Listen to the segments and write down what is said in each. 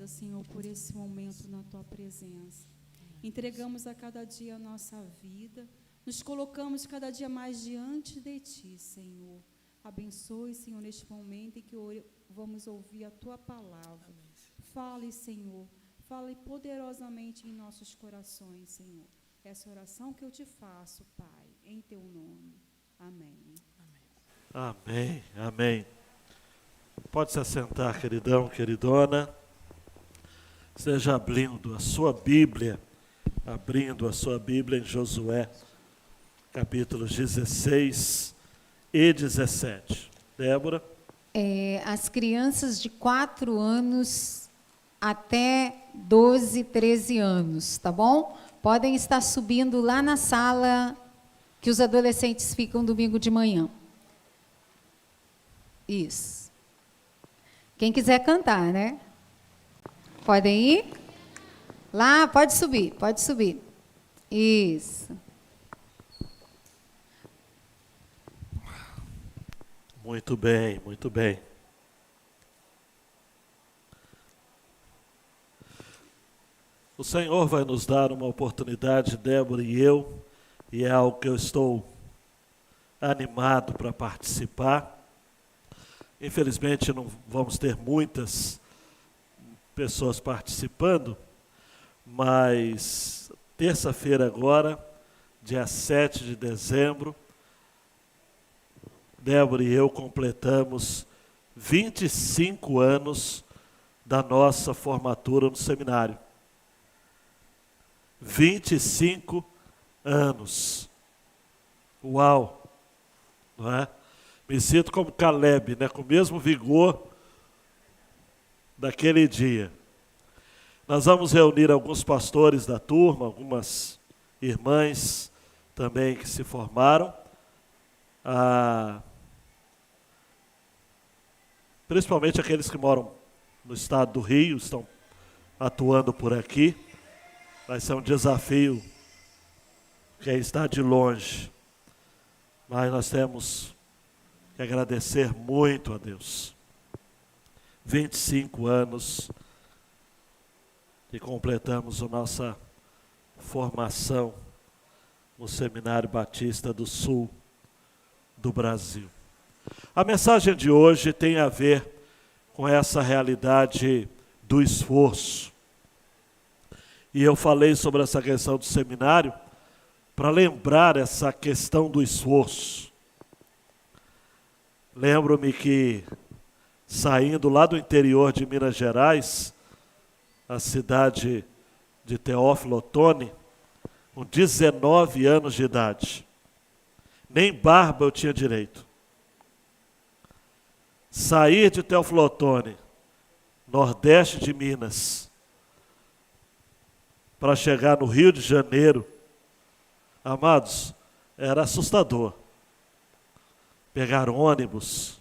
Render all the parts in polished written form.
obrigada, Senhor, por esse momento na Tua presença. Entregamos a cada dia a nossa vida, nos colocamos cada dia mais diante de Ti, Senhor. Abençoe, Senhor, neste momento em que vamos ouvir a Tua palavra. Fale, Senhor, fale poderosamente em nossos corações, Senhor. Essa oração que eu te faço, Pai, em Teu nome. Amém. Amém, amém. Pode se assentar, queridão, queridona. Esteja abrindo a sua Bíblia em Josué, capítulos 16 e 17. Débora? As crianças de 4 anos até 12, 13 anos, tá bom? Podem estar subindo lá na sala que os adolescentes ficam domingo de manhã. Isso. Quem quiser cantar, né? Podem ir? Lá, pode subir, pode subir. Isso. Muito bem, muito bem. O Senhor vai nos dar uma oportunidade, Débora e eu, e é algo que eu estou animado para participar. Infelizmente não vamos ter muitas pessoas participando, mas terça-feira agora, dia 7 de dezembro, Débora e eu completamos 25 anos da nossa formatura no seminário. 25 anos. Uau! Não é? Me sinto como Caleb, né? Com o mesmo vigor daquele dia. Nós vamos reunir alguns pastores da turma, algumas irmãs também que se formaram, principalmente aqueles que moram no estado do Rio, estão atuando por aqui. Vai ser um desafio quem está de longe, mas nós temos que agradecer muito a Deus. 25 anos que completamos a nossa formação no Seminário Batista do Sul do Brasil. A mensagem de hoje tem a ver com essa realidade do esforço. E eu falei sobre essa questão do seminário para lembrar essa questão do esforço. Lembro-me que, saindo lá do interior de Minas Gerais, a cidade de Teófilo Otoni, com 19 anos de idade, nem barba eu tinha direito. Sair de Teófilo Otoni, nordeste de Minas, para chegar no Rio de Janeiro, amados, era assustador. Pegar ônibus,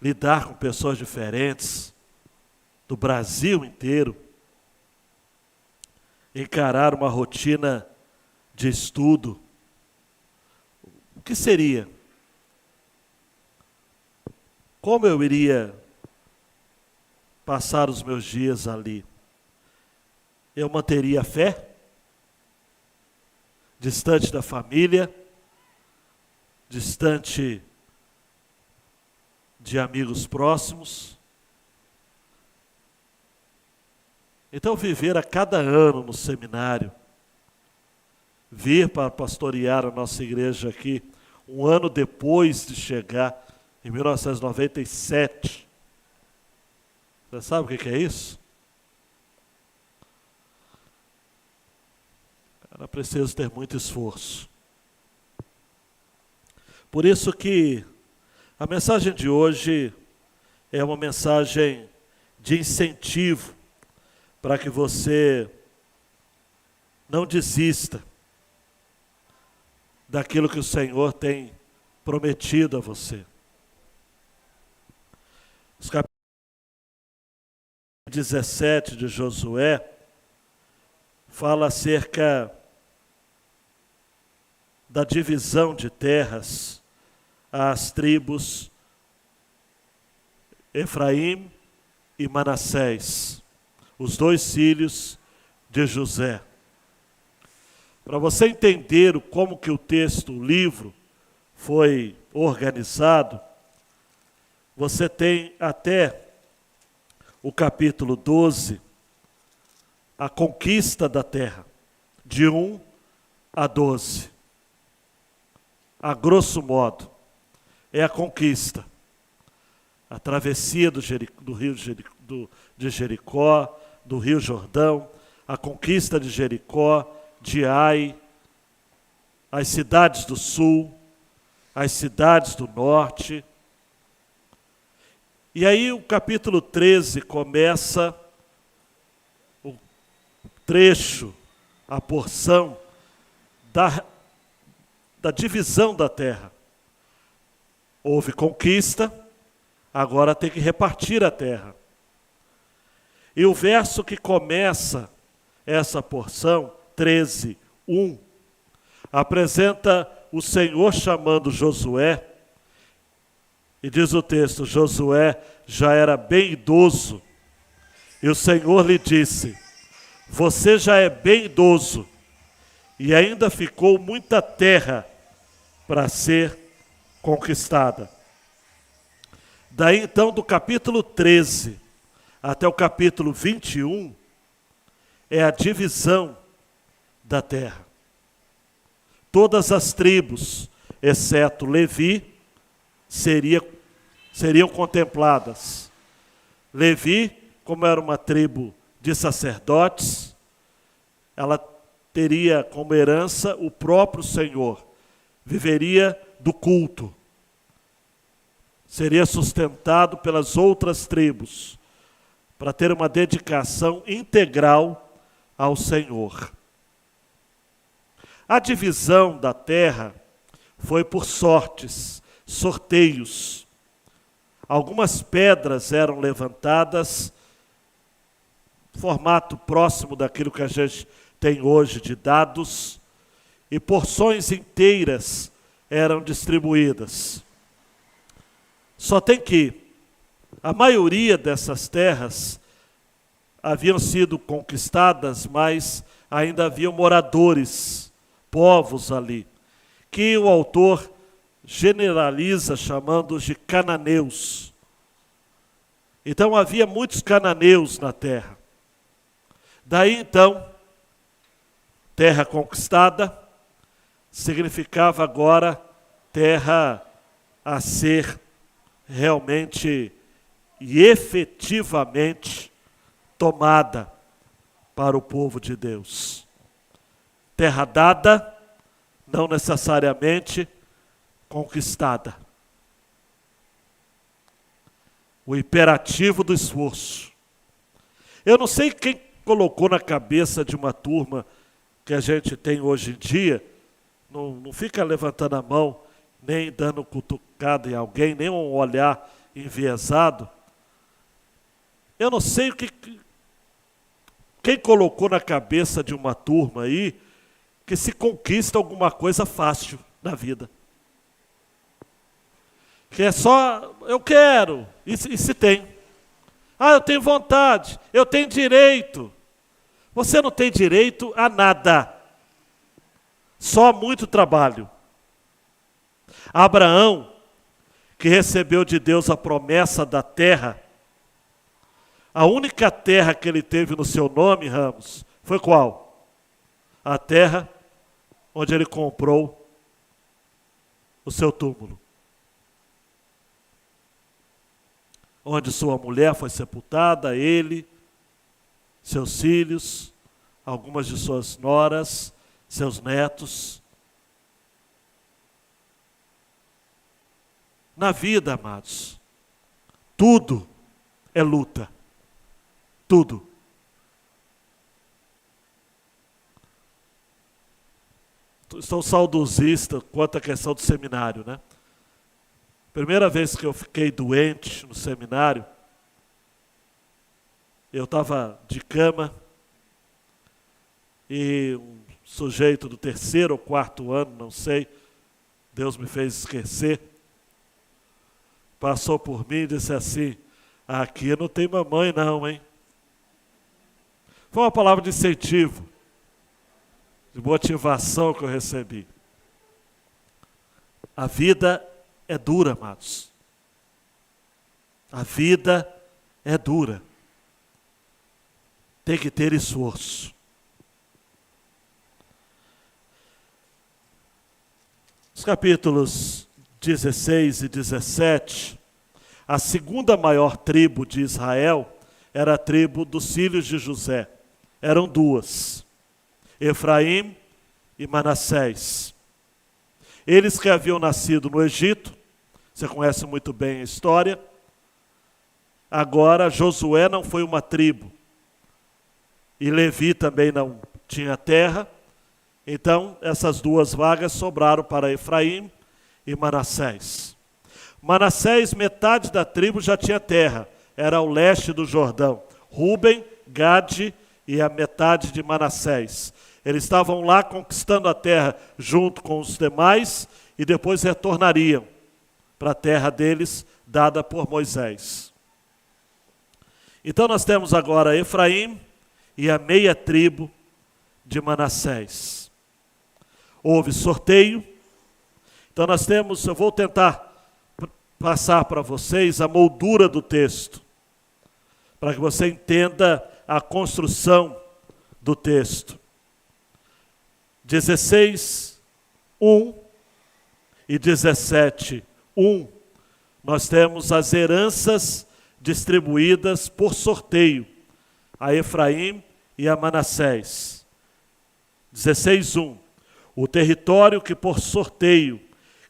lidar com pessoas diferentes, do Brasil inteiro, encarar uma rotina de estudo. O que seria? Como eu iria passar os meus dias ali? Eu manteria a fé, distante da família, distante de amigos próximos. Então, viver a cada ano no seminário, vir para pastorear a nossa igreja aqui, um ano depois de chegar, em 1997. Você sabe o que é isso? Era preciso ter muito esforço. Por isso que a mensagem de hoje é uma mensagem de incentivo para que você não desista daquilo que o Senhor tem prometido a você. Os capítulos 17 de Josué fala acerca da divisão de terras às tribos Efraim, e Manassés, os 2 filhos de José. Para você entender como que o texto, o livro, foi organizado, você tem até o capítulo 12, a conquista da terra, de 1 a 12. A grosso modo, é a conquista. A travessia do rio de Jericó, do Rio Jordão, a conquista de Jericó, de Ai, as cidades do sul, as cidades do norte. E aí o capítulo 13 começa o trecho, a porção da divisão da terra. Houve conquista, agora tem que repartir a terra. E o verso que começa essa porção, 13, 1, apresenta o Senhor chamando Josué, e diz o texto, Josué já era bem idoso, e o Senhor lhe disse, você já é bem idoso, e ainda ficou muita terra para ser conquistada. Daí então, do capítulo 13 até o capítulo 21, é a divisão da terra. Todas as tribos, exceto Levi, seriam contempladas. Levi, como era uma tribo de sacerdotes, ela teria como herança o próprio Senhor, viveria do culto, seria sustentado pelas outras tribos, para ter uma dedicação integral ao Senhor. A divisão da terra foi por sorteios. Algumas pedras eram levantadas, formato próximo daquilo que a gente tem hoje de dados, e porções inteiras eram distribuídas. Só tem que a maioria dessas terras haviam sido conquistadas, mas ainda haviam moradores, povos ali, que o autor generaliza chamando-os de cananeus. Então havia muitos cananeus na terra. Daí então, terra conquistada significava agora terra a ser realmente e efetivamente tomada para o povo de Deus. Terra dada, não necessariamente conquistada. O imperativo do esforço. Eu não sei quem colocou na cabeça de uma turma que a gente tem hoje em dia, não fica levantando a mão, nem dando cutucada em alguém, nem um olhar enviesado. Eu não sei quem colocou na cabeça de uma turma aí que se conquista alguma coisa fácil na vida. Que é só, eu quero, e se tem. Ah, eu tenho vontade, eu tenho direito. Você não tem direito a nada. Só muito trabalho. Abraão, que recebeu de Deus a promessa da terra, a única terra que ele teve no seu nome, Ramos, foi qual? A terra onde ele comprou o seu túmulo. Onde sua mulher foi sepultada, ele, seus filhos, algumas de suas noras, seus netos. Na vida, amados, tudo é luta. Tudo. Estou saudosista quanto à questão do seminário, né? Primeira vez que eu fiquei doente no seminário, eu estava de cama e um sujeito do 3º ou 4º ano, não sei, Deus me fez esquecer, passou por mim e disse assim, Aqui não tem mamãe não, hein? Foi uma palavra de incentivo, de motivação que eu recebi. A vida é dura, amados. A vida é dura. Tem que ter esforço. Os capítulos 16 e 17, a segunda maior tribo de Israel era a tribo dos filhos de José. Eram duas, Efraim e Manassés. Eles que haviam nascido no Egito, você conhece muito bem a história. Agora Josué não foi uma tribo, e Levi também não tinha terra, então essas duas vagas sobraram para Efraim e Manassés. Manassés, metade da tribo já tinha terra, era ao leste do Jordão. Rúben, Gade e a metade de Manassés. Eles estavam lá conquistando a terra junto com os demais e depois retornariam para a terra deles, dada por Moisés. Então nós temos agora Efraim e a meia tribo de Manassés. Houve sorteio. Então nós temos, eu vou tentar passar para vocês a moldura do texto, para que você entenda a construção do texto. 16, 1 e 17, 1, nós temos as heranças distribuídas por sorteio a Efraim e a Manassés. 16:1. O território que por sorteio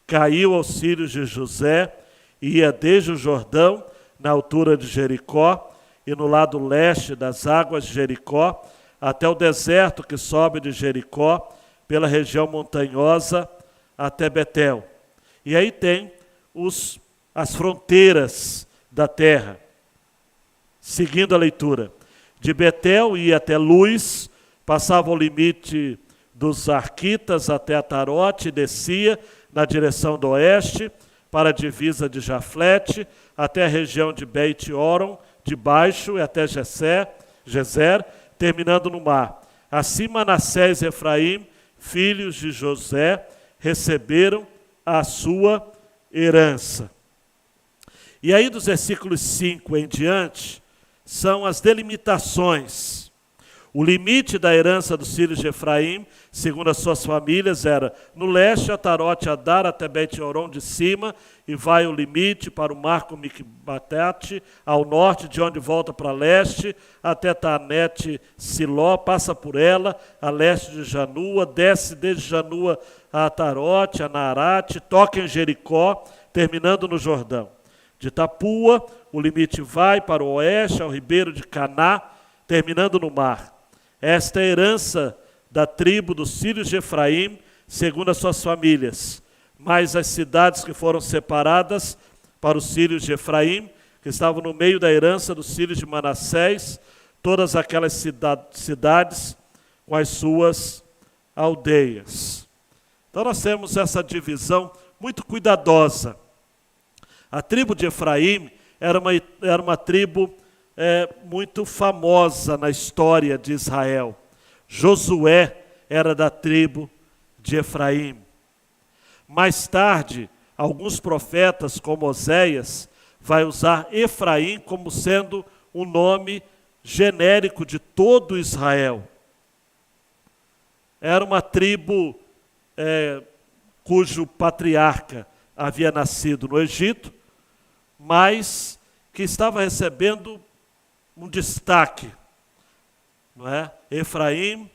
caiu aos filhos de José ia desde o Jordão, na altura de Jericó, e no lado leste das águas de Jericó, até o deserto que sobe de Jericó, pela região montanhosa, até Betel. E aí tem as fronteiras da terra. Seguindo a leitura. De Betel ia até Luz, passava o limite dos Arquitas até Atarote, e descia na direção do oeste, para a divisa de Jaflete, até a região de Beit-Oron, de baixo, e até Gezer, terminando no mar. Assim Manassés e Efraim, filhos de José, receberam a sua herança. E aí dos versículos 5 em diante, são as delimitações. O limite da herança dos filhos de Efraim, segundo as suas famílias, era no leste, Atarote Adar até Bet-Oron de cima, e vai o limite para o mar com Micbatate, ao norte, de onde volta para leste, até Tanete Siló, passa por ela, a leste de Janua, desce desde Janua a Atarote, a Naarate, toca em Jericó, terminando no Jordão. De Tapua, o limite vai para o oeste, ao ribeiro de Caná, terminando no mar. Esta é a herança da tribo dos filhos de Efraim, segundo as suas famílias. Mas as cidades que foram separadas para os filhos de Efraim, que estavam no meio da herança dos filhos de Manassés, todas aquelas cidades com as suas aldeias. Então nós temos essa divisão muito cuidadosa. A tribo de Efraim era uma tribo muito famosa na história de Israel. Josué era da tribo de Efraim. Mais tarde, alguns profetas, como Oséias, vai usar Efraim como sendo um nome genérico de todo Israel. Era uma tribo cujo patriarca havia nascido no Egito, mas que estava recebendo um destaque, não é? Efraim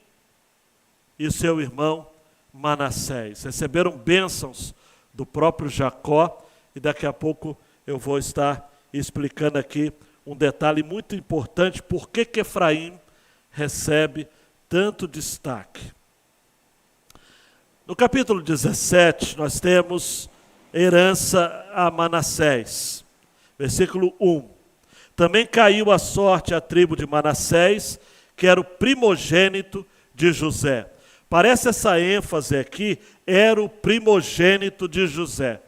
e seu irmão Manassés receberam bênçãos do próprio Jacó, e daqui a pouco eu vou estar explicando aqui um detalhe muito importante, por que Efraim recebe tanto destaque. No capítulo 17, nós temos herança a Manassés. Versículo 1. Também caiu a sorte à tribo de Manassés, que era o primogênito de José. Parece essa ênfase aqui, era o primogênito de José.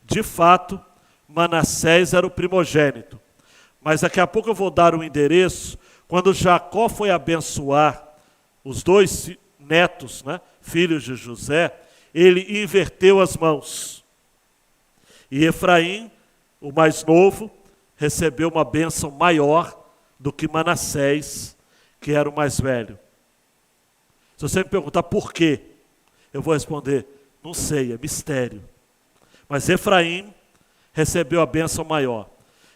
De fato, Manassés era o primogênito. mas daqui a pouco eu vou dar o endereço. Quando Jacó foi abençoar os dois netos, né, filhos de José, ele inverteu as mãos. E Efraim, o mais novo, recebeu uma bênção maior do que Manassés, que era o mais velho. Se você me perguntar por quê, eu vou responder, não sei, é mistério. Mas Efraim recebeu a bênção maior.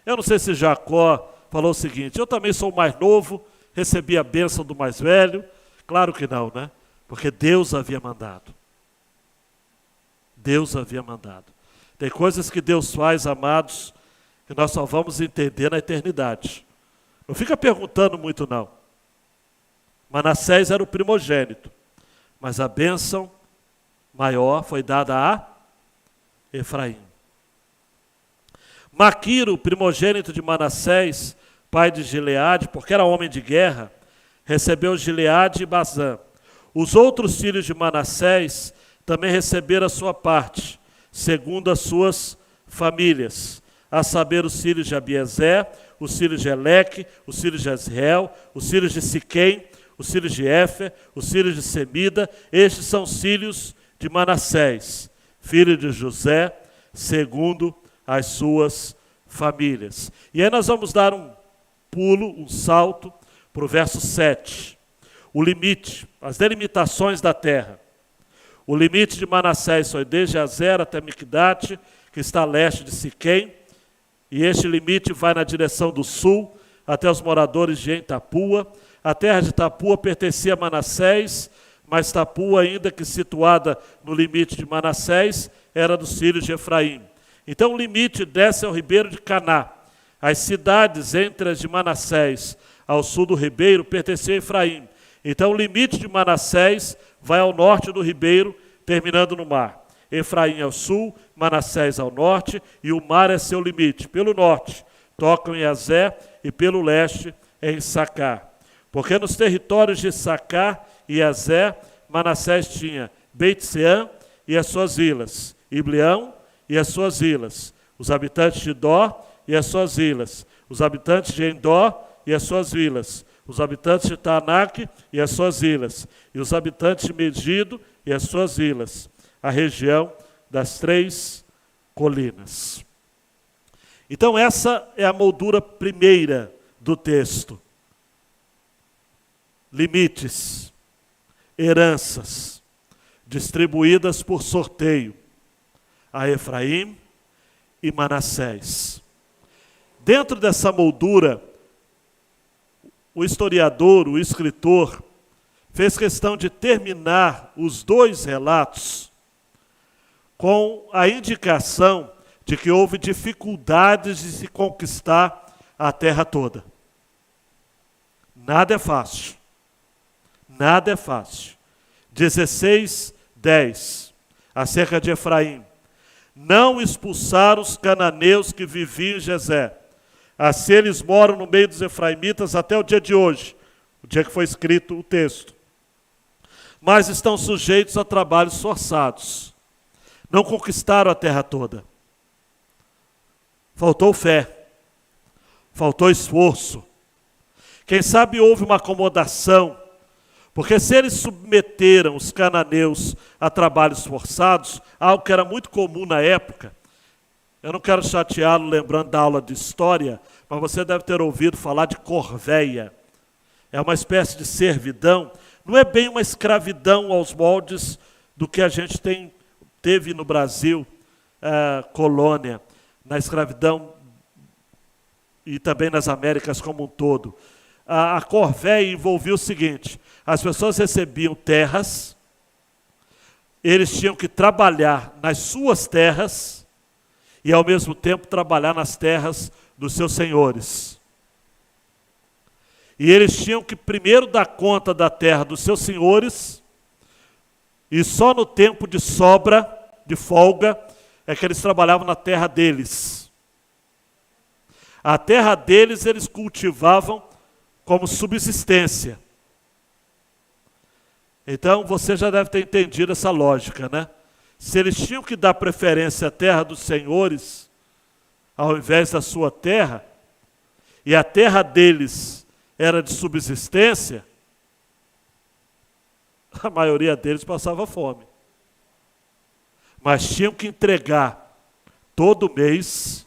Eu não sei se Jacó falou o seguinte, eu também sou o mais novo, recebi a bênção do mais velho. Claro que não, né? Porque Deus havia mandado. Deus havia mandado. Tem coisas que Deus faz, amados, que nós só vamos entender na eternidade. Não fica perguntando muito, não. Manassés era o primogênito, mas a bênção maior foi dada a Efraim. Maquiro, primogênito de Manassés, pai de Gileade, porque era homem de guerra, recebeu Gileade e Bazã. Os outros filhos de Manassés também receberam a sua parte, segundo as suas famílias, a saber, os filhos de Abiezer, os filhos de Eleque, os filhos de Azriel, os filhos de Siquém, os filhos de Éfer, os filhos de Semida. Estes são os filhos de Manassés, filho de José, segundo as suas famílias. E aí nós vamos dar um pulo, um salto, para o verso 7. O limite, as delimitações da terra. O limite de Manassés foi desde Azer até Miqudate, que está a leste de Siquém, e este limite vai na direção do sul, até os moradores de Tapua. A terra de Tapua pertencia a Manassés, mas Tapua, ainda que situada no limite de Manassés, era dos filhos de Efraim. Então o limite desce ao ribeiro de Caná. As cidades entre as de Manassés, ao sul do ribeiro, pertenciam a Efraim. Então o limite de Manassés vai ao norte do ribeiro, terminando no mar. Efraim ao sul, Manassés ao norte, e o mar é seu limite. Pelo norte, tocam em Azé, e pelo leste, em Sacar. Porque nos territórios de Sacar e Azé, Manassés tinha Beit-Seã e as suas vilas, Ibleão e as suas vilas, os habitantes de Dó e as suas vilas, os habitantes de Endó e as suas vilas, os habitantes de Taanaque e as suas vilas, e os habitantes de Megido e as suas vilas, a região das 3 colinas. Então essa é a moldura primeira do texto. Limites, heranças, distribuídas por sorteio a Efraim e Manassés. Dentro dessa moldura, o historiador, o escritor, fez questão de terminar os 2 relatos com a indicação de que houve dificuldades de se conquistar a terra toda. Nada é fácil. Nada é fácil. 16:10, acerca de Efraim. Não expulsaram os cananeus que viviam em Jezé. Assim eles moram no meio dos efraimitas até o dia de hoje, o dia que foi escrito o texto. Mas estão sujeitos a trabalhos forçados. Não conquistaram a terra toda. Faltou fé. Faltou esforço. Quem sabe houve uma acomodação, porque se eles submeteram os cananeus a trabalhos forçados, algo que era muito comum na época, eu não quero chateá-lo lembrando da aula de história, mas você deve ter ouvido falar de corvéia. É uma espécie de servidão, não é bem uma escravidão aos moldes do que a gente teve no Brasil, colônia, na escravidão e também nas Américas como um todo. A corvéia envolvia o seguinte: as pessoas recebiam terras, eles tinham que trabalhar nas suas terras e, ao mesmo tempo, trabalhar nas terras dos seus senhores. E eles tinham que primeiro dar conta da terra dos seus senhores, e só no tempo de sobra, de folga, é que eles trabalhavam na terra deles. A terra deles eles cultivavam como subsistência. Então você já deve ter entendido essa lógica, né? Se eles tinham que dar preferência à terra dos senhores, ao invés da sua terra, e a terra deles era de subsistência, a maioria deles passava fome. Mas tinham que entregar todo mês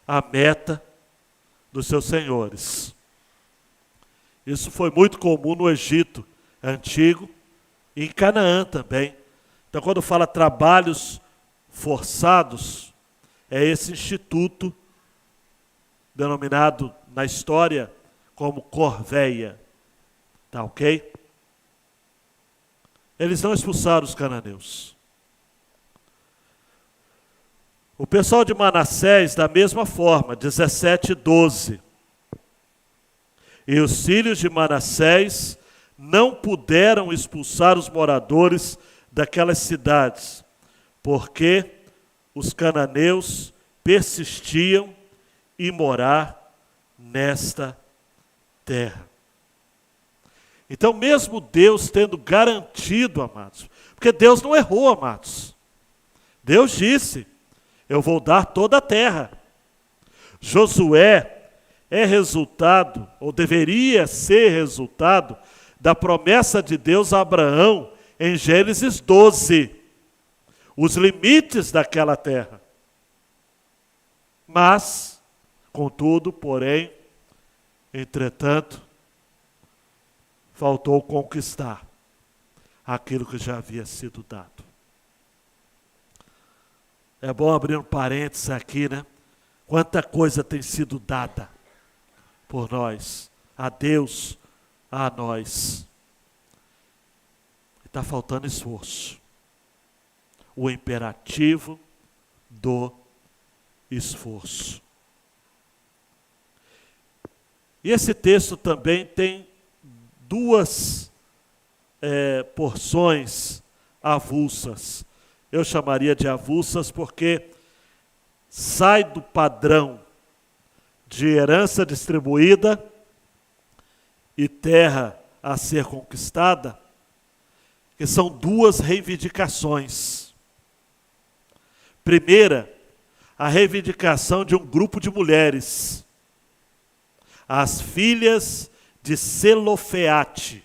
a meta dos seus senhores. Isso foi muito comum no Egito antigo e em Canaã também. Então, quando fala trabalhos forçados, é esse instituto denominado na história como corvéia. Tá ok? Eles não expulsaram os cananeus. O pessoal de Manassés, da mesma forma, 17:12. E os filhos de Manassés não puderam expulsar os moradores daquelas cidades, porque os cananeus persistiam em morar nesta terra. Então, mesmo Deus tendo garantido, amados, porque Deus não errou, amados. Deus disse: eu vou dar toda a terra. Josué é resultado, ou deveria ser resultado, da promessa de Deus a Abraão em Gênesis 12. Os limites daquela terra. Mas, contudo, porém, entretanto, faltou conquistar aquilo que já havia sido dado. É bom abrir um parênteses aqui, né? Quanta coisa tem sido dada por nós, a Deus, a nós. Está faltando esforço. O imperativo do esforço. E esse texto também tem duas porções avulsas. Eu chamaria de avulsas porque sai do padrão de herança distribuída e terra a ser conquistada, que são duas reivindicações. Primeira, a reivindicação de um grupo de mulheres, as filhas de Zelofeate.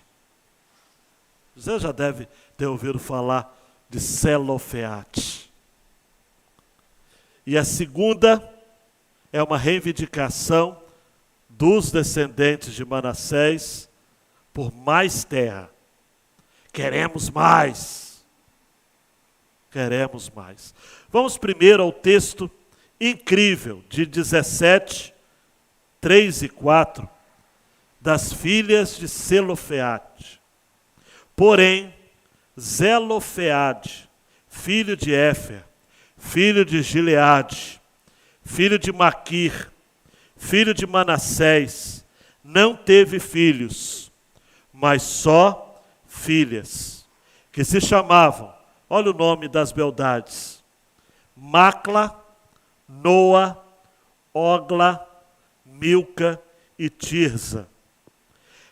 Você já deve ter ouvido falar de Zelofeate. E a segunda é uma reivindicação dos descendentes de Manassés por mais terra. Queremos mais. Queremos mais. Vamos primeiro ao texto incrível de 17, 3 e 4, das filhas de Zelofeate. Porém, Zelofeade, filho de Éfer, filho de Gileade, filho de Maquir, filho de Manassés, não teve filhos, mas só filhas, que se chamavam, olha o nome das beldades, Macla, Noa, Ogla, Milca e Tirza.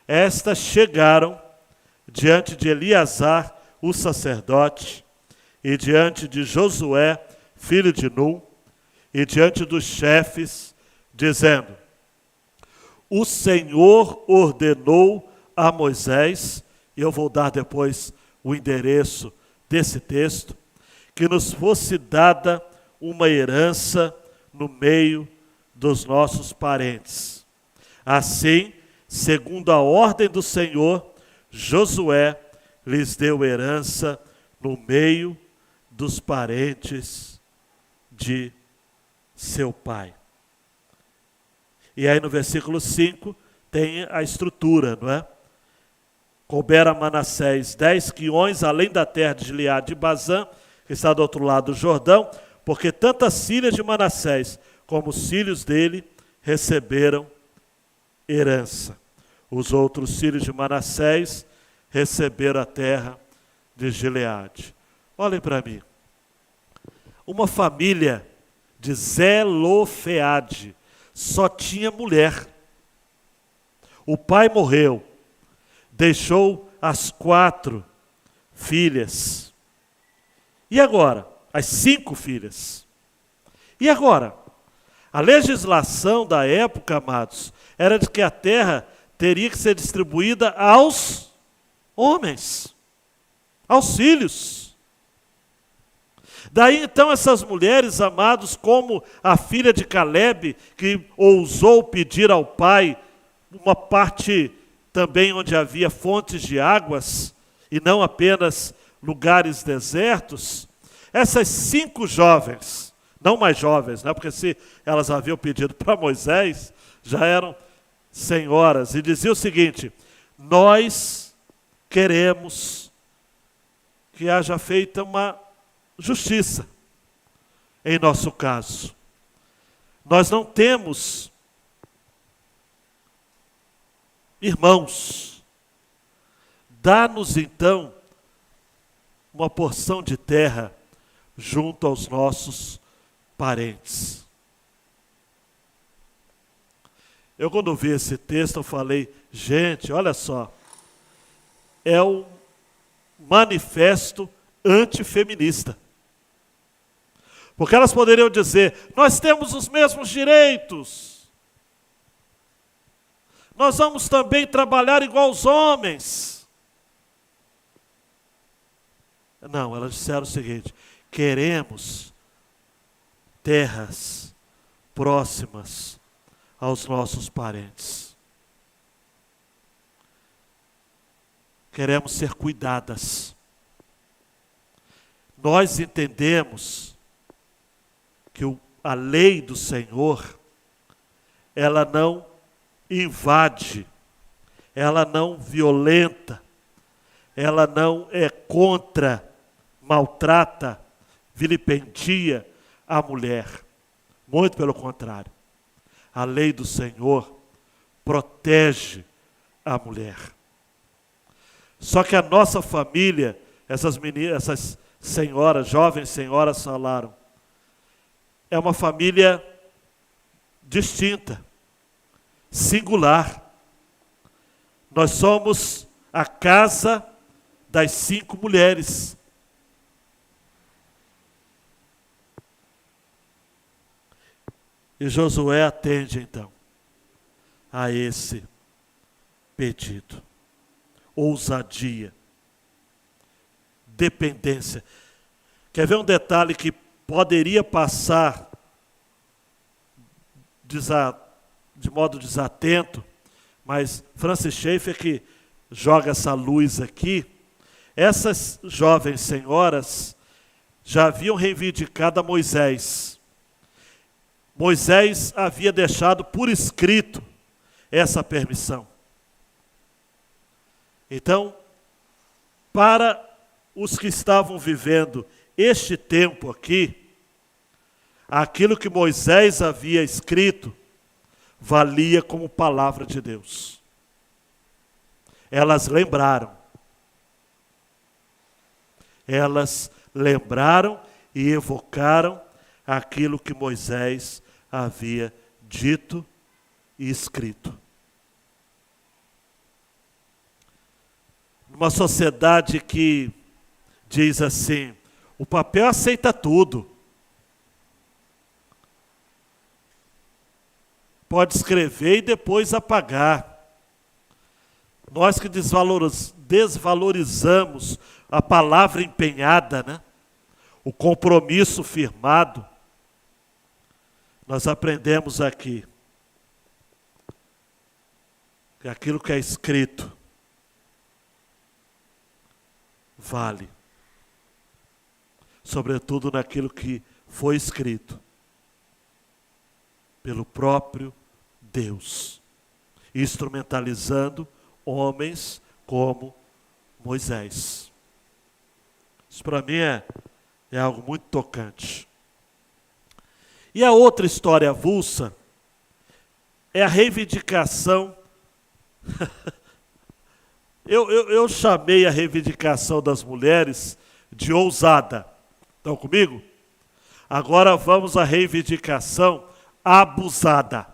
Estas chegaram diante de Eleazar, o sacerdote, e diante de Josué, filho de Nun, e diante dos chefes, dizendo: o Senhor ordenou a Moisés, e eu vou dar depois o endereço desse texto, que nos fosse dada uma herança no meio dos nossos parentes. Assim, segundo a ordem do Senhor, Josué lhes deu herança no meio dos parentes de seu pai. E aí no versículo 5 tem a estrutura, não é? Couberam a Manassés 10 quiões, além da terra de Gileade e Bazã, que está do outro lado do Jordão, porque tanto as filhas de Manassés como os filhos dele receberam herança. Os outros filhos de Manassés receberam a terra de Gileade. Olhem para mim. Uma família de Zelofeade só tinha mulher. O pai morreu, deixou as 4 filhas. E agora? As 5 filhas. E agora? A legislação da época, amados, era de que a terra teria que ser distribuída aos homens, aos filhos. Daí então essas mulheres, amados, como a filha de Calebe, que ousou pedir ao pai uma parte também onde havia fontes de águas, e não apenas lugares desertos, essas 5 jovens, não mais jovens, né? Porque se elas haviam pedido para Moisés, já eram senhoras, e dizia o seguinte: nós queremos que haja feita uma justiça em nosso caso. Nós não temos irmãos. Dá-nos então uma porção de terra junto aos nossos parentes. Eu, quando vi esse texto, eu falei, gente, olha só, é um manifesto antifeminista. Porque elas poderiam dizer, nós temos os mesmos direitos, nós vamos também trabalhar igual os homens. Não, elas disseram o seguinte, queremos terras próximas aos nossos parentes. Queremos ser cuidadas. Nós entendemos que a lei do Senhor, ela não invade, ela não violenta, ela não é contra, maltrata, vilipendia a mulher. Muito pelo contrário. A lei do Senhor protege a mulher. Só que a nossa família, essas senhoras, jovens senhoras falaram, é uma família distinta, singular. Nós somos a casa das 5 mulheres. E Josué atende então a esse pedido. Ousadia, dependência. Quer ver um detalhe que poderia passar de modo desatento, mas Francis Schaeffer que joga essa luz aqui. Essas jovens senhoras já haviam reivindicado a Moisés. Moisés havia deixado por escrito essa permissão. Então, para os que estavam vivendo este tempo aqui, aquilo que Moisés havia escrito valia como palavra de Deus. Elas lembraram. Elas lembraram e evocaram aquilo que Moisés havia dito e escrito. Numa sociedade que diz assim, o papel aceita tudo. Pode escrever e depois apagar. Nós que desvalorizamos a palavra empenhada, né? O compromisso firmado. Nós aprendemos aqui que aquilo que é escrito vale, sobretudo naquilo que foi escrito pelo próprio Deus, instrumentalizando homens como Moisés. Isso para mim é algo muito tocante. E a outra história avulsa é a reivindicação. eu chamei a reivindicação das mulheres de ousada. Estão comigo? Agora vamos à reivindicação abusada.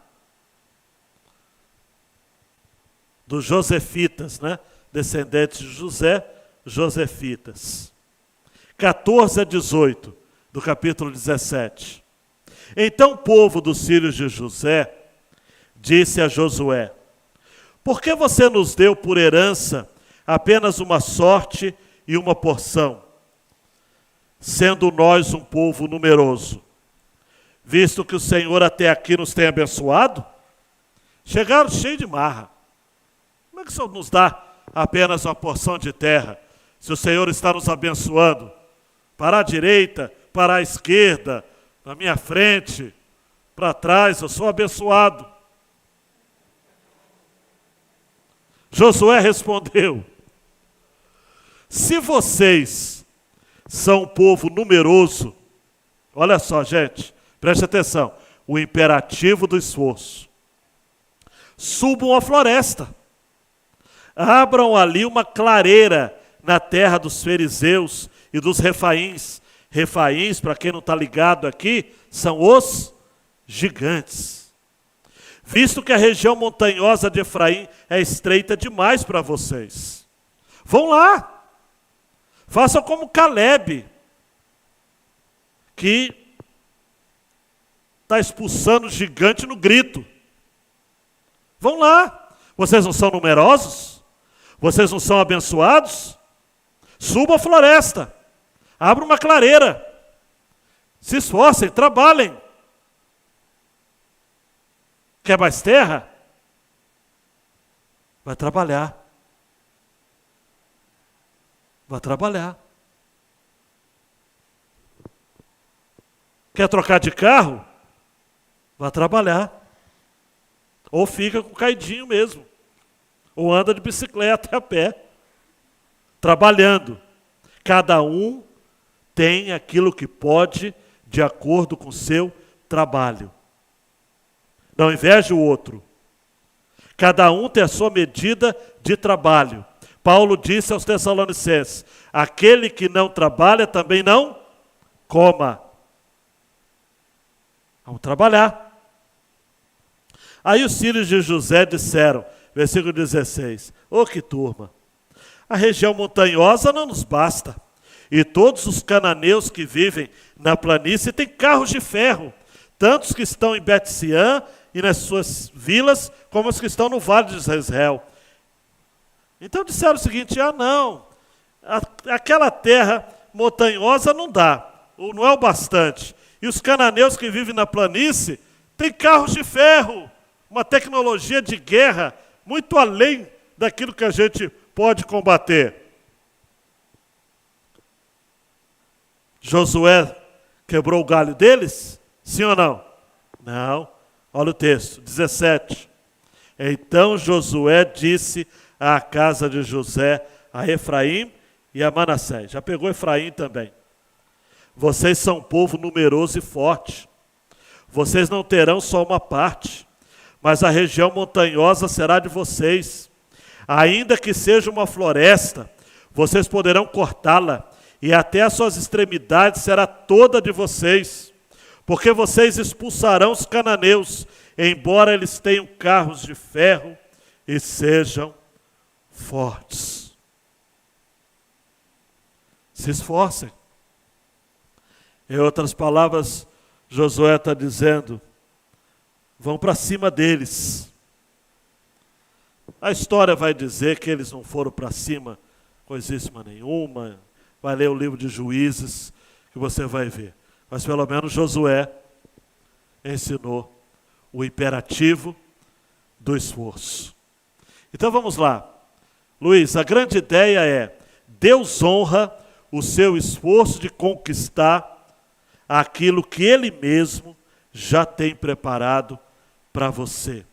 Dos josefitas, né? Descendentes de José, josefitas. 14 a 18 do capítulo 17. Então o povo dos filhos de José disse a Josué: por que você nos deu por herança apenas uma sorte e uma porção, sendo nós um povo numeroso, visto que o Senhor até aqui nos tem abençoado? Chegaram cheios de marra. Como é que o Senhor nos dá apenas uma porção de terra, se o Senhor está nos abençoando? Para a direita, para a esquerda, na minha frente, para trás, eu sou abençoado. Josué respondeu: se vocês são um povo numeroso, olha só, gente, preste atenção, o imperativo do esforço. Subam a floresta, abram ali uma clareira na terra dos fariseus e dos refaíns. Refaíns, para quem não está ligado aqui, são os gigantes. Visto que a região montanhosa de Efraim é estreita demais para vocês, vão lá, façam como Caleb, que está expulsando o gigante no grito. Vão lá, vocês não são numerosos? Vocês não são abençoados? Subam a floresta, abram uma clareira, se esforcem, trabalhem. Quer mais terra? Vai trabalhar. Vai trabalhar. Quer trocar de carro? Vai trabalhar. Ou fica com o caidinho mesmo. Ou anda de bicicleta a pé. Trabalhando. Cada um tem aquilo que pode de acordo com o seu trabalho. Não inveje o outro. Cada um tem a sua medida de trabalho. Paulo disse aos Tessalonicenses: aquele que não trabalha também não coma. Vamos trabalhar. Aí os filhos de José disseram, versículo 16: ô que turma, a região montanhosa não nos basta, e todos os cananeus que vivem na planície têm carros de ferro, tanto os que estão em Bet-Sean e nas suas vilas, como os que estão no vale de Jezreel. Então disseram o seguinte: não, aquela terra montanhosa não dá, ou não é o bastante. E os cananeus que vivem na planície têm carros de ferro, uma tecnologia de guerra muito além daquilo que a gente pode combater. Josué quebrou o galho deles? Sim ou não? Não. Olha o texto, 17. Então Josué disse à casa de José, a Efraim e a Manassés. Já pegou Efraim também. Vocês são um povo numeroso e forte. Vocês não terão só uma parte, mas a região montanhosa será de vocês. Ainda que seja uma floresta, vocês poderão cortá-la, e até as suas extremidades será toda de vocês. Porque vocês expulsarão os cananeus, embora eles tenham carros de ferro e sejam fortes. Se esforcem. Em outras palavras, Josué está dizendo: vão para cima deles. A história vai dizer que eles não foram para cima coisíssima nenhuma. Vai ler o livro de Juízes, que você vai ver. Mas pelo menos Josué ensinou o imperativo do esforço. Então vamos lá. Luiz, a grande ideia é: Deus honra o seu esforço de conquistar aquilo que Ele mesmo já tem preparado para você.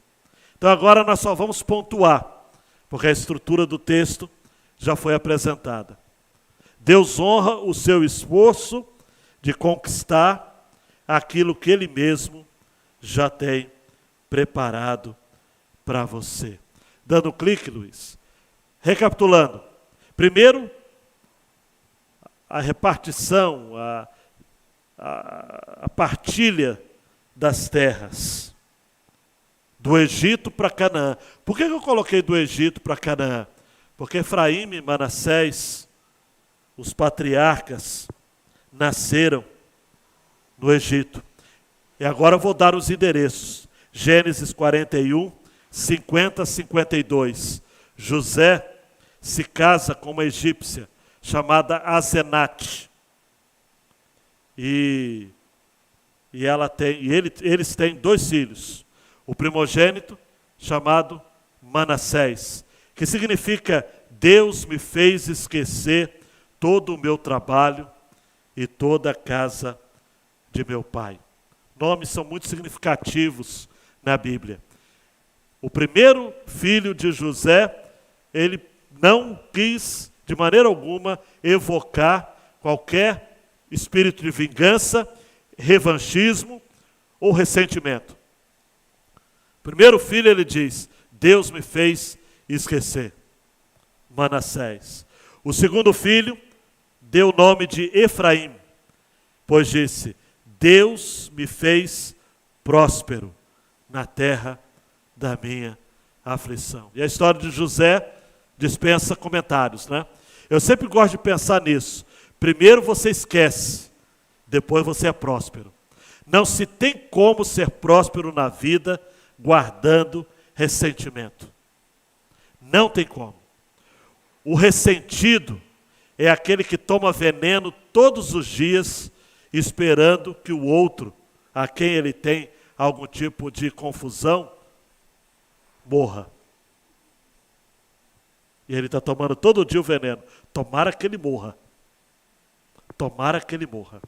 Então agora nós só vamos pontuar, porque a estrutura do texto já foi apresentada. Deus honra o seu esforço de conquistar aquilo que Ele mesmo já tem preparado para você. Dando clique, Luiz. Recapitulando. Primeiro, a repartição, a partilha das terras. Do Egito para Canaã. Por que eu coloquei do Egito para Canaã? Porque Efraim e Manassés, os patriarcas, nasceram no Egito. E agora eu vou dar os endereços. Gênesis 41, 50, 52. José se casa com uma egípcia chamada Asenate. E eles têm 2 filhos. O primogênito, chamado Manassés, que significa Deus me fez esquecer todo o meu trabalho e toda a casa de meu pai. Nomes são muito significativos na Bíblia. O primeiro filho de José, ele não quis de maneira alguma evocar qualquer espírito de vingança, revanchismo ou ressentimento. Primeiro filho, ele diz: Deus me fez esquecer. Manassés. O segundo filho deu o nome de Efraim, pois disse: Deus me fez próspero na terra da minha aflição. E a história de José dispensa comentários, né? Eu sempre gosto de pensar nisso. Primeiro você esquece, depois você é próspero. Não se tem como ser próspero na vida guardando ressentimento. Não tem como. O ressentido é aquele que toma veneno todos os dias, esperando que o outro, a quem ele tem algum tipo de confusão, morra. E ele está tomando todo dia o veneno. Tomara que ele morra. Tomara que ele morra.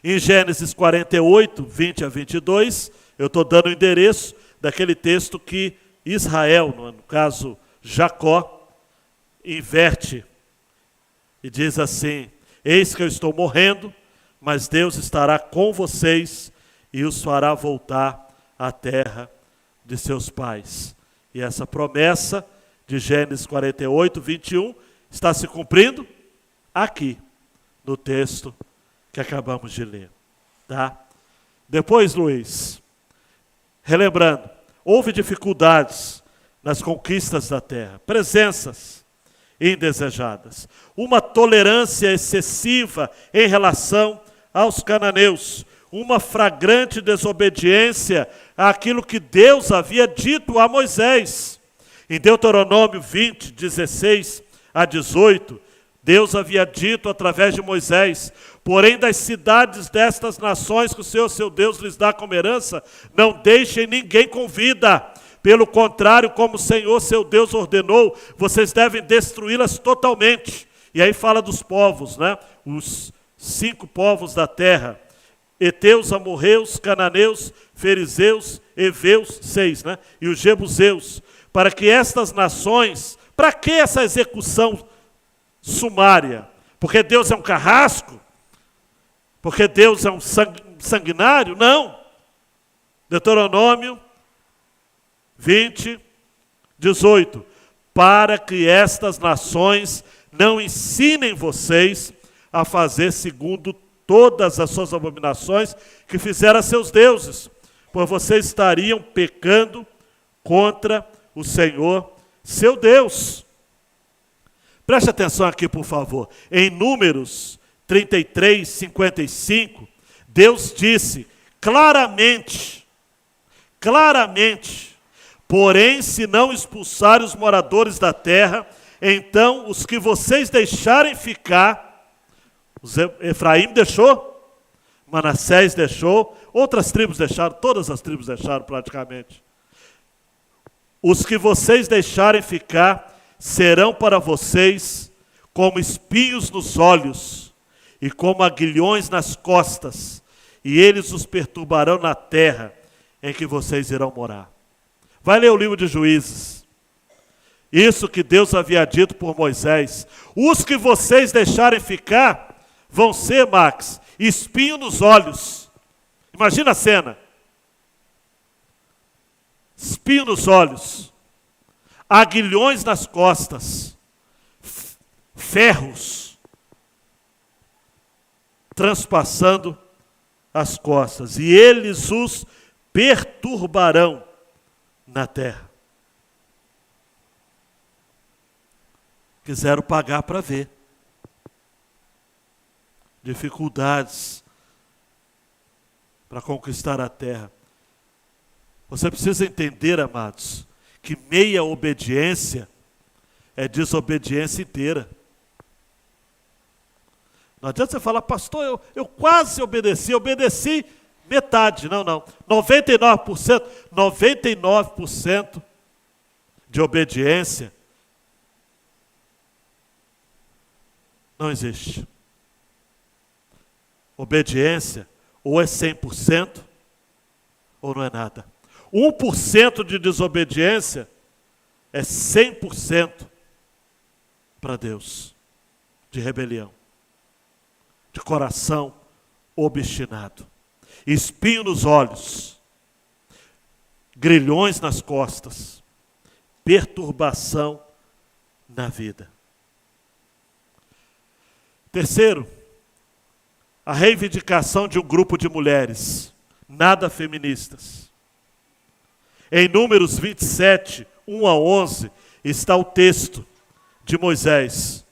Em Gênesis 48, 20 a 22, eu estou dando o endereço daquele texto que Israel, no caso Jacó, inverte e diz assim: eis que eu estou morrendo, mas Deus estará com vocês e os fará voltar à terra de seus pais. E essa promessa de Gênesis 48, 21 está se cumprindo aqui, no texto que acabamos de ler. Tá? Depois, Luiz, relembrando, houve dificuldades nas conquistas da terra, presenças indesejadas, uma tolerância excessiva em relação aos cananeus, uma flagrante desobediência àquilo que Deus havia dito a Moisés. Em Deuteronômio 20, 16 a 18, Deus havia dito através de Moisés: porém das cidades destas nações que o Senhor, seu Deus, lhes dá como herança, não deixem ninguém com vida. Pelo contrário, como o Senhor, seu Deus, ordenou, vocês devem destruí-las totalmente. E aí fala dos povos, né? Os 5 povos da terra: heteus, amorreus, cananeus, fariseus, heveus, 6, né? E os jebuseus. Para que estas nações, para que essa execução sumária? Porque Deus é um carrasco? Porque Deus é um sanguinário? Não. Deuteronômio 20, 18. Para que estas nações não ensinem vocês a fazer segundo todas as suas abominações que fizeram a seus deuses, pois vocês estariam pecando contra o Senhor, seu Deus. Preste atenção aqui, por favor. Em Números 33, 55, Deus disse claramente, porém, se não expulsarem os moradores da terra, então os que vocês deixarem ficar, Efraim deixou, Manassés deixou, outras tribos deixaram, todas as tribos deixaram praticamente. Os que vocês deixarem ficar serão para vocês como espinhos nos olhos e como aguilhões nas costas, e eles os perturbarão na terra em que vocês irão morar. Vai ler o livro de Juízes. Isso que Deus havia dito por Moisés. Os que vocês deixarem ficar vão ser, Max, espinho nos olhos. Imagina a cena. Espinho nos olhos, aguilhões nas costas, ferros transpassando as costas, e eles os perturbarão na terra. Quiseram pagar para ver. Dificuldades para conquistar a terra. Você precisa entender, amados, que meia obediência é desobediência inteira. Não adianta você falar, pastor, eu quase obedeci metade. Não. 99% de obediência não existe. Obediência ou é 100% ou não é nada. 1% de desobediência é 100% para Deus, de rebelião, de coração obstinado, espinho nos olhos, grilhões nas costas, perturbação na vida. Terceiro, a reivindicação de um grupo de mulheres, nada feministas. Em Números 27, 1 a 11, está o texto de Moisés.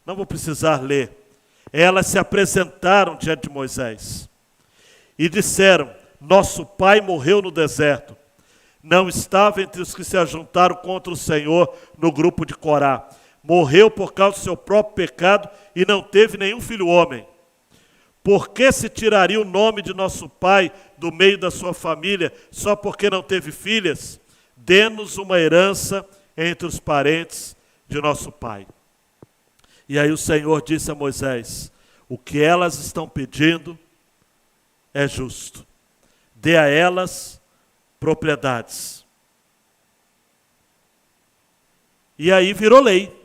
Não vou precisar ler. Elas se apresentaram diante de Moisés e disseram: nosso pai morreu no deserto. Não estava entre os que se ajuntaram contra o Senhor no grupo de Corá. Morreu por causa do seu próprio pecado e não teve nenhum filho homem. Por que se tiraria o nome de nosso pai do meio da sua família só porque não teve filhas? Dê-nos uma herança entre os parentes de nosso pai. E aí o Senhor disse a Moisés: o que elas estão pedindo é justo. Dê a elas propriedades. E aí virou lei.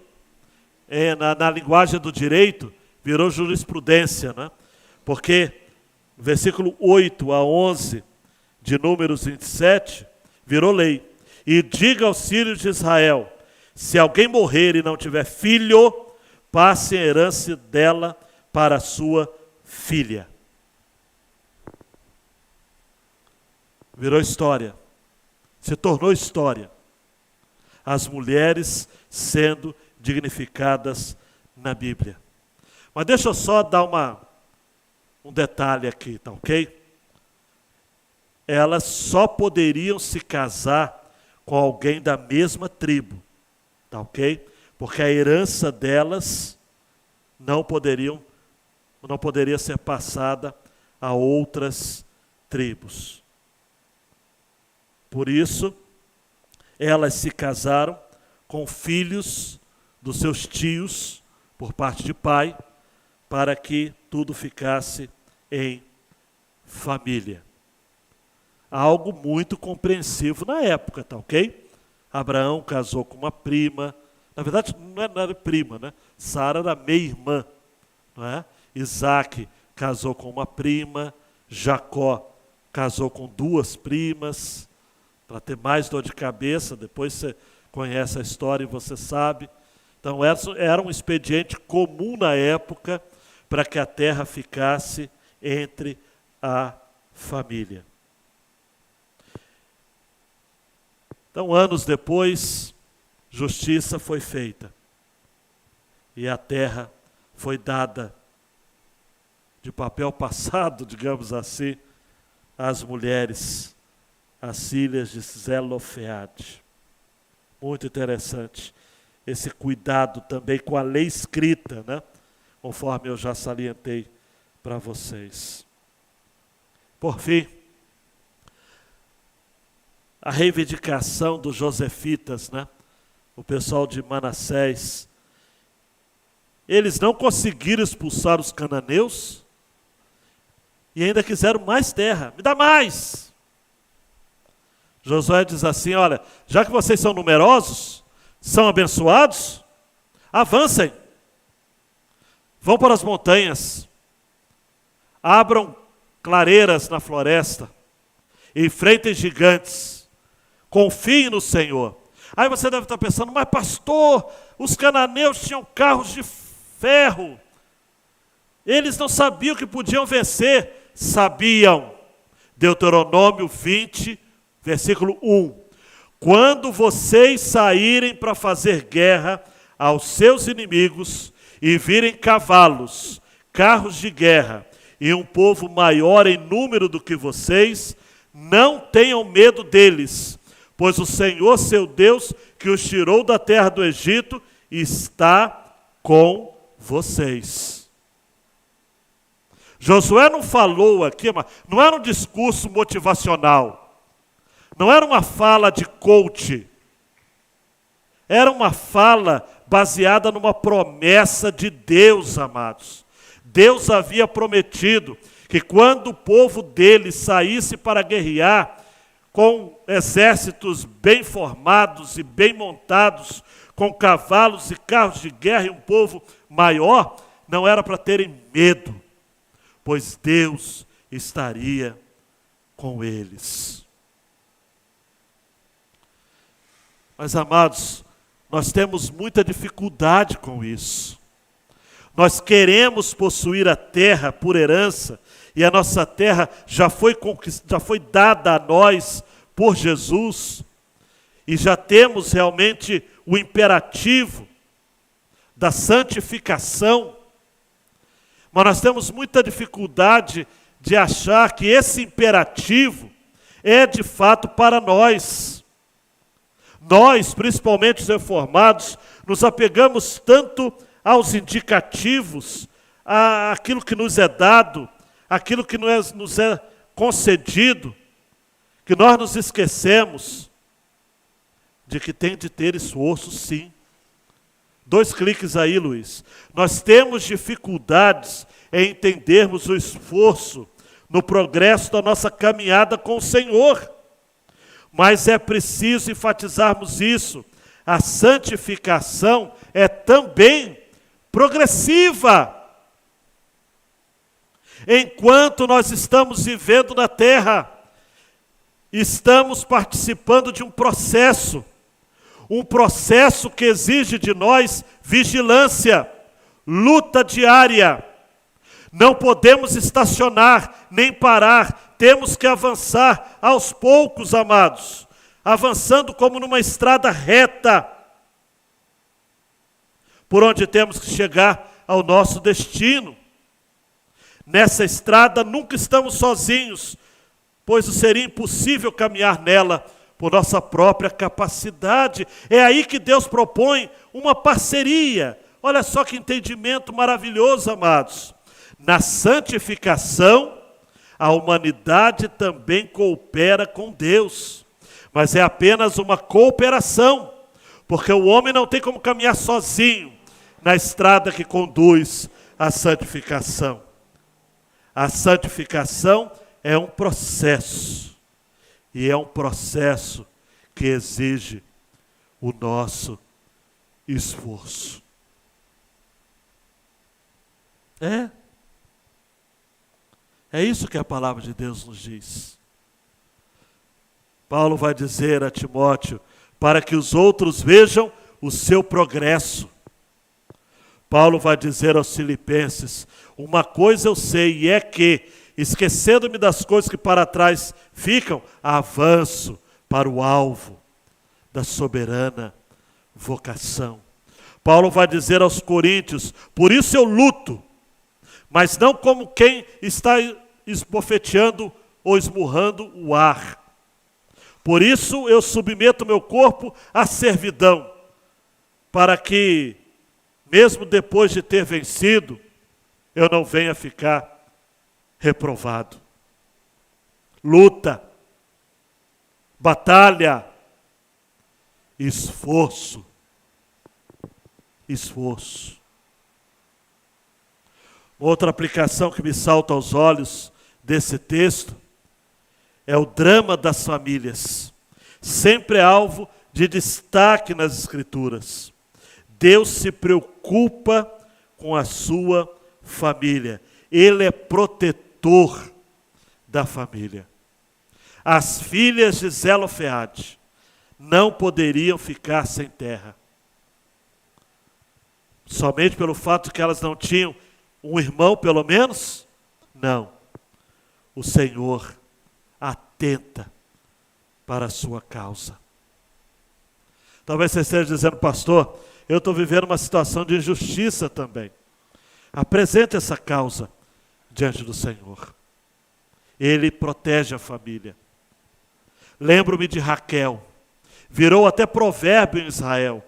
Na linguagem do direito, virou jurisprudência, né? Porque versículo 8 a 11 de Números 27 virou lei. E diga aos filhos de Israel: se alguém morrer e não tiver filho, passe a herança dela para a sua filha. Virou história. Se tornou história. As mulheres sendo dignificadas na Bíblia. Mas deixa eu só dar um detalhe aqui, tá ok? Elas só poderiam se casar com alguém da mesma tribo, tá ok? Porque a herança delas não poderia ser passada a outras tribos. Por isso, elas se casaram com filhos dos seus tios, por parte de pai, para que tudo ficasse em família. Algo muito compreensivo na época, tá ok? Abraão casou com uma prima, na verdade não era prima, né? Sara era meia-irmã, não é? Isaac casou com uma prima, Jacó casou com duas primas, para ter mais dor de cabeça, depois você conhece a história e você sabe. Então era um expediente comum na época para que a terra ficasse entre a família. Então, anos depois, justiça foi feita. E a terra foi dada de papel passado, digamos assim, às mulheres, às filhas de Zelofeade. Muito interessante esse cuidado também com a lei escrita, né? Conforme eu já salientei para vocês. Por fim, a reivindicação dos josefitas, né? O pessoal de Manassés, eles não conseguiram expulsar os cananeus e ainda quiseram mais terra. Me dá mais! Josué diz assim: olha, já que vocês são numerosos, são abençoados, avancem, vão para as montanhas, abram clareiras na floresta, enfrentem gigantes, confiem no Senhor. Aí você deve estar pensando: mas pastor, os cananeus tinham carros de ferro, eles não sabiam que podiam vencer. Sabiam. Deuteronômio 20, versículo 1. Quando vocês saírem para fazer guerra aos seus inimigos e virem cavalos, carros de guerra e um povo maior em número do que vocês, não tenham medo deles, pois o Senhor seu Deus, que os tirou da terra do Egito, está com vocês. Josué não falou aqui, mas não era um discurso motivacional, não era uma fala de coach, era uma fala baseada numa promessa de Deus, amados. Deus havia prometido que quando o povo dele saísse para guerrear, com exércitos bem formados e bem montados, com cavalos e carros de guerra e um povo maior, não era para terem medo, pois Deus estaria com eles. Mas, amados, nós temos muita dificuldade com isso. Nós queremos possuir a terra por herança, e a nossa terra já foi dada a nós por Jesus, e já temos realmente o imperativo da santificação, mas nós temos muita dificuldade de achar que esse imperativo é de fato para nós. Nós, principalmente os reformados, nos apegamos tanto aos indicativos, àquilo que nos é dado, aquilo que nos é concedido, que nós nos esquecemos de que tem de ter esforço, sim. 2 cliques aí, Luiz. Nós temos dificuldades em entendermos o esforço no progresso da nossa caminhada com o Senhor. Mas é preciso enfatizarmos isso. A santificação é também progressiva. Enquanto nós estamos vivendo na terra, estamos participando de um processo que exige de nós vigilância, luta diária. Não podemos estacionar, nem parar, temos que avançar aos poucos, amados, avançando como numa estrada reta, por onde temos que chegar ao nosso destino. Nessa estrada nunca estamos sozinhos, pois seria impossível caminhar nela por nossa própria capacidade. É aí que Deus propõe uma parceria. Olha só que entendimento maravilhoso, amados. Na santificação, a humanidade também coopera com Deus, mas é apenas uma cooperação, porque o homem não tem como caminhar sozinho na estrada que conduz à santificação. A santificação é um processo, e é um processo que exige o nosso esforço. É isso que a palavra de Deus nos diz. Paulo vai dizer a Timóteo, para que os outros vejam o seu progresso. Paulo vai dizer aos Filipenses, uma coisa eu sei, e é que, esquecendo-me das coisas que para trás ficam, avanço para o alvo da soberana vocação. Paulo vai dizer aos Coríntios, por isso eu luto, mas não como quem está esbofeteando ou esmurrando o ar. Por isso eu submeto meu corpo à servidão, para que, mesmo depois de ter vencido, eu não venha ficar reprovado. Luta, batalha, esforço. Outra aplicação que me salta aos olhos desse texto é o drama das famílias. Sempre é alvo de destaque nas Escrituras. Deus se preocupa com a sua família. Ele é protetor da família. As filhas de Zelofeade não poderiam ficar sem terra. Somente pelo fato que elas não tinham um irmão, pelo menos? Não. O Senhor atenta para a sua causa. Talvez você esteja dizendo, pastor, eu estou vivendo uma situação de injustiça também. Apresente essa causa diante do Senhor. Ele protege a família. Lembro-me de Raquel. Virou até provérbio em Israel.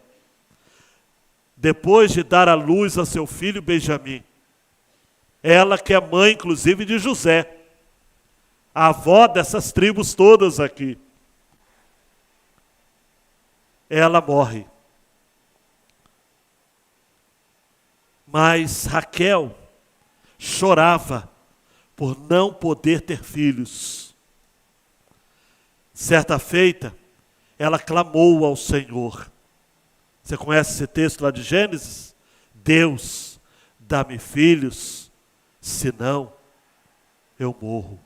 Depois de dar à luz a seu filho Benjamim. Ela que é mãe, inclusive, de José. A avó dessas tribos todas aqui. Ela morre. Mas Raquel chorava por não poder ter filhos. Certa feita, ela clamou ao Senhor. Você conhece esse texto lá de Gênesis? Deus, dá-me filhos, senão eu morro.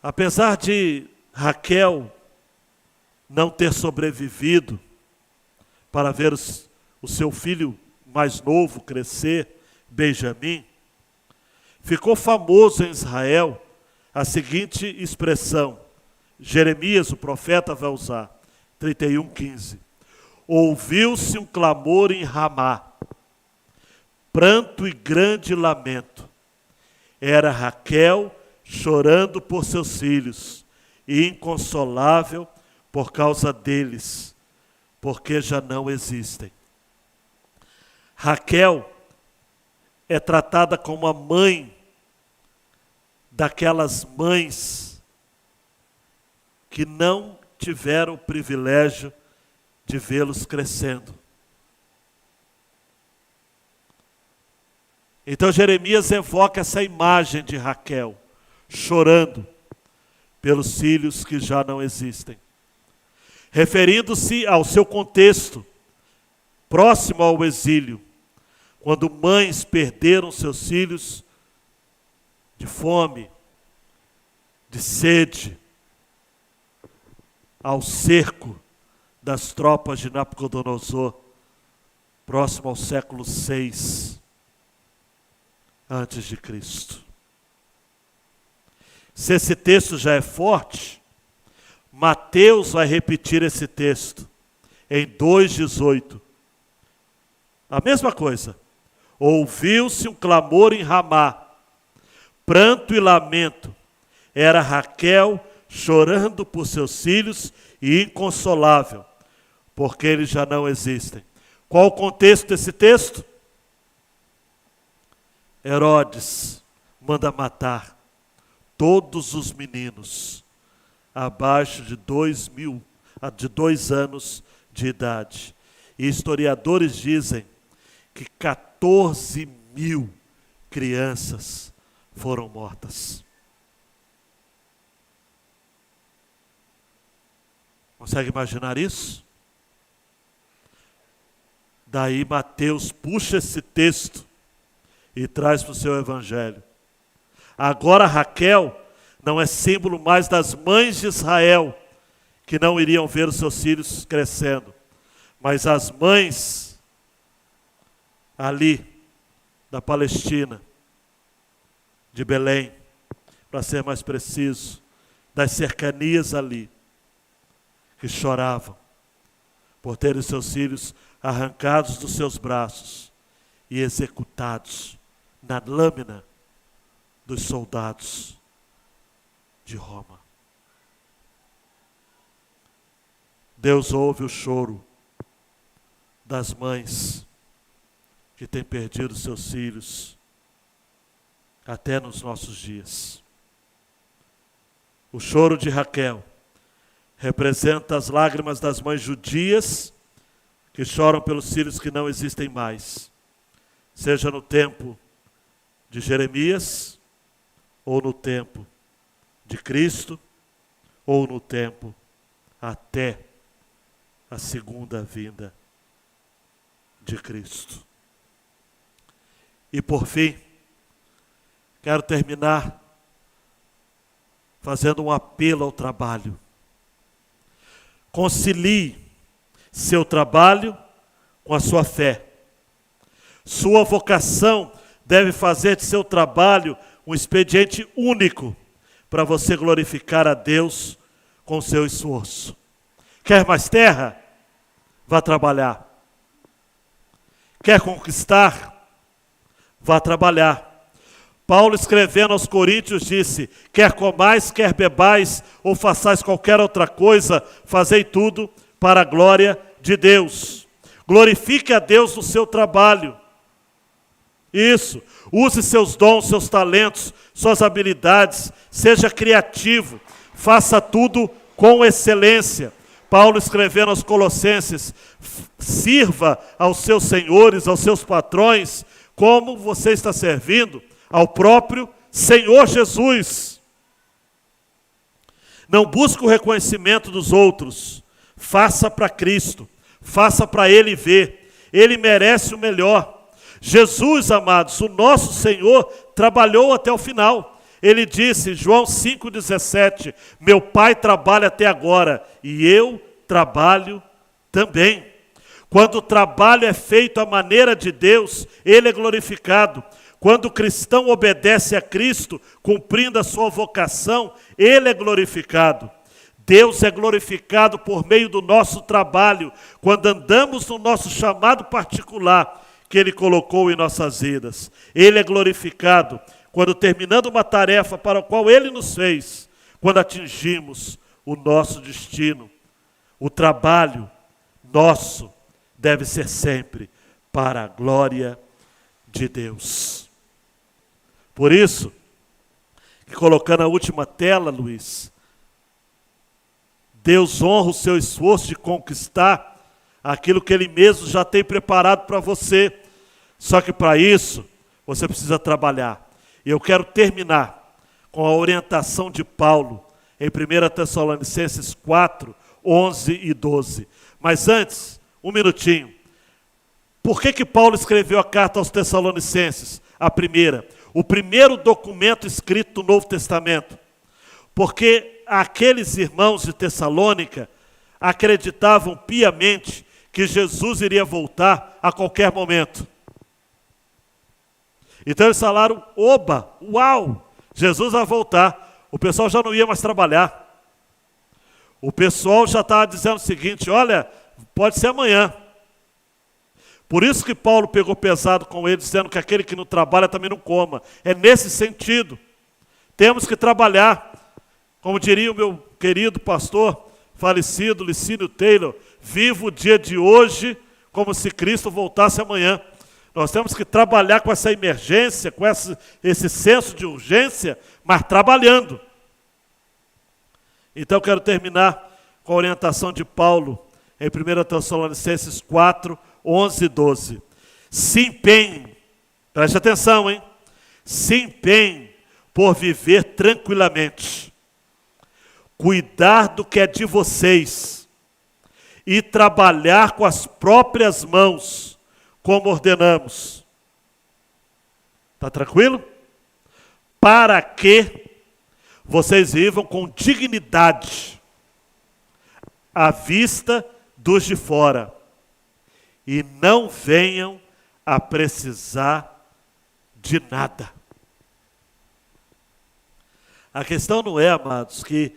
Apesar de Raquel não ter sobrevivido para ver o seu filho mais novo crescer, Benjamim, ficou famoso em Israel a seguinte expressão, Jeremias, o profeta, vai usar, 31:15. Ouviu-se um clamor em Ramá, pranto e grande lamento. Era Raquel chorando por seus filhos, e inconsolável por causa deles, porque já não existem. Raquel é tratada como a mãe daquelas mães que não tiveram o privilégio de vê-los crescendo. Então Jeremias evoca essa imagem de Raquel, chorando pelos filhos que já não existem. Referindo-se ao seu contexto, próximo ao exílio, quando mães perderam seus filhos de fome, de sede, ao cerco das tropas de Nabucodonosor, próximo ao século 6 antes de Cristo. Se esse texto já é forte, Mateus vai repetir esse texto em 2,18. A mesma coisa. Ouviu-se um clamor em Ramá, pranto e lamento. Era Raquel chorando por seus filhos e inconsolável, porque eles já não existem. Qual o contexto desse texto? Herodes manda matar todos os meninos abaixo de 2 anos de idade. E historiadores dizem que 14.000 crianças foram mortas. Consegue imaginar isso? Daí Mateus puxa esse texto e traz para o seu evangelho. Agora Raquel não é símbolo mais das mães de Israel que não iriam ver os seus filhos crescendo, mas as mães ali da Palestina, de Belém, para ser mais preciso, das cercanias ali, que choravam por terem seus filhos arrancados dos seus braços e executados na lâmina dos soldados de Roma. Deus ouve o choro das mães que têm perdido seus filhos até nos nossos dias. O choro de Raquel representa as lágrimas das mães judias que choram pelos filhos que não existem mais, seja no tempo de Jeremias, ou no tempo de Cristo, ou no tempo até a segunda vinda de Cristo. E por fim, quero terminar fazendo um apelo ao trabalho. Concilie seu trabalho com a sua fé. Sua vocação deve fazer de seu trabalho um expediente único para você glorificar a Deus com seu esforço. Quer mais terra? Vá trabalhar. Quer conquistar? Vá trabalhar. Paulo, escrevendo aos Coríntios, disse: quer comais, quer bebais, ou façais qualquer outra coisa, fazei tudo para a glória de Deus. Glorifique a Deus no seu trabalho. Isso. Use seus dons, seus talentos, suas habilidades. Seja criativo. Faça tudo com excelência. Paulo, escrevendo aos Colossenses: sirva aos seus senhores, aos seus patrões, como você está servindo ao próprio Senhor Jesus. Não busque o reconhecimento dos outros. Faça para Cristo. Faça para Ele ver. Ele merece o melhor. Jesus, amados, o nosso Senhor, trabalhou até o final. Ele disse, João 5,17, meu Pai trabalha até agora e eu trabalho também. Quando o trabalho é feito à maneira de Deus, Ele é glorificado. Quando o cristão obedece a Cristo, cumprindo a sua vocação, Ele é glorificado. Deus é glorificado por meio do nosso trabalho, quando andamos no nosso chamado particular que Ele colocou em nossas vidas. Ele é glorificado quando, terminando uma tarefa para a qual Ele nos fez, quando atingimos o nosso destino. O trabalho nosso deve ser sempre para a glória de Deus. Por isso, que colocando a última tela, Luiz, Deus honra o seu esforço de conquistar aquilo que Ele mesmo já tem preparado para você. Só que para isso, você precisa trabalhar. E eu quero terminar com a orientação de Paulo em 1 Tessalonicenses 4, 11 e 12. Mas antes, um minutinho. Por que Paulo escreveu a carta aos Tessalonicenses? A primeira. O primeiro documento escrito no Novo Testamento. Porque aqueles irmãos de Tessalônica acreditavam piamente que Jesus iria voltar a qualquer momento. Então eles falaram, oba, uau, Jesus vai voltar. O pessoal já não ia mais trabalhar. O pessoal já estava dizendo o seguinte, olha, pode ser amanhã. Por isso que Paulo pegou pesado com ele, dizendo que aquele que não trabalha também não coma. É nesse sentido. Temos que trabalhar. Como diria o meu querido pastor falecido, Licínio Taylor, viva o dia de hoje como se Cristo voltasse amanhã. Nós temos que trabalhar com essa emergência, com esse senso de urgência, mas trabalhando. Então, quero terminar com a orientação de Paulo em 1 Tessalonicenses 4, 11 e 12. Se empenhem, preste atenção, hein? Se empenhem por viver tranquilamente, cuidar do que é de vocês e trabalhar com as próprias mãos, como ordenamos. Está tranquilo? Para que vocês vivam com dignidade à vista dos de fora e não venham a precisar de nada. A questão não é, amados, que